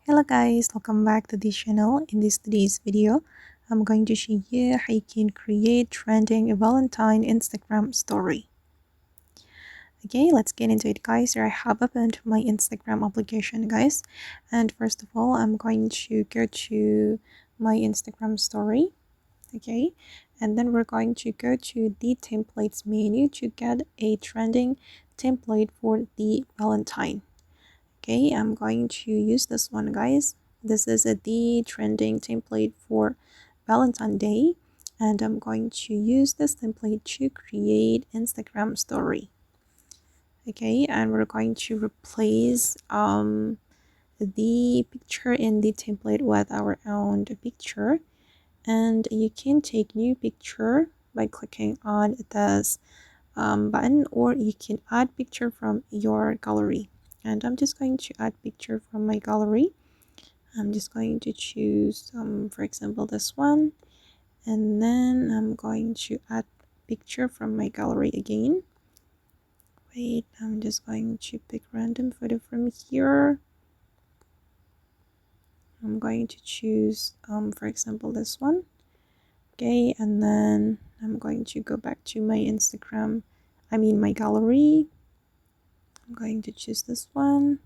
Hello guys, welcome back to this channel. In today's video, I'm going to show you how you can create trending Valentine Instagram story. Okay, let's get into it guys. Here I have opened my Instagram application guys, and first of all I'm going to go to my Instagram story. Okay, and then we're going to go to the templates menu to get a trending template for the Valentine. Okay, I'm going to use this one guys. This is the trending template for Valentine Day, and I'm going to use this template to create Instagram story. Okay, and we're going to replace the picture in the template with our own picture, and you can take new picture by clicking on this button, or you can add picture from your gallery. And I'm just going to add picture from my gallery. I'm just going to choose for example this one, and then I'm going to add picture from my gallery again. Wait, I'm just going to pick random photo from here. I'm going to choose for example this one. Okay, and then I'm going to go back to my Instagram, my gallery. I'm going to choose this one,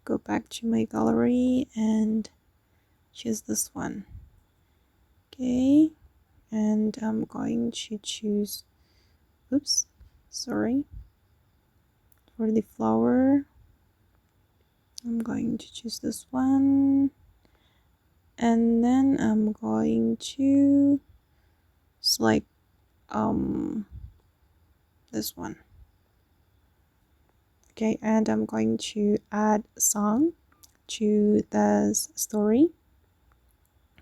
go back to my gallery and choose this one. Okay, and I'm going to choose, oops, sorry, for the flower. I'm going to choose this one, and then I'm going to select this one. Okay, and I'm going to add song to this story.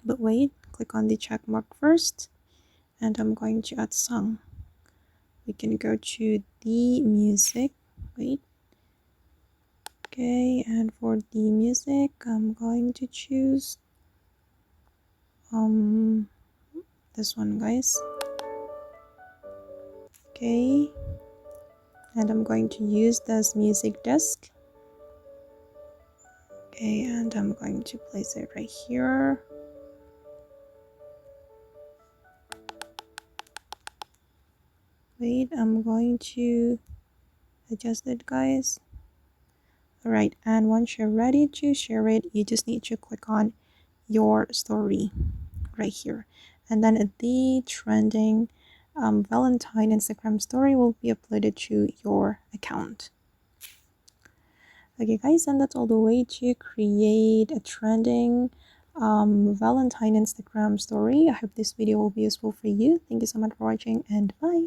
But wait, click on the check mark first, and I'm going to add song. We can go to the music. Wait. Okay, and for the music, I'm going to choose this one, guys. Okay, and I'm going to use this music disc. Okay, and I'm going to place it right here. Wait, I'm going to adjust it, guys. Alright, and once you're ready to share it, you just need to click on your story right here, and then the trending Valentine Instagram story will be uploaded to your account. Okay guys, and that's all the way to create a trending Valentine Instagram story. I hope this video will be useful for you. Thank you so much for watching, and bye.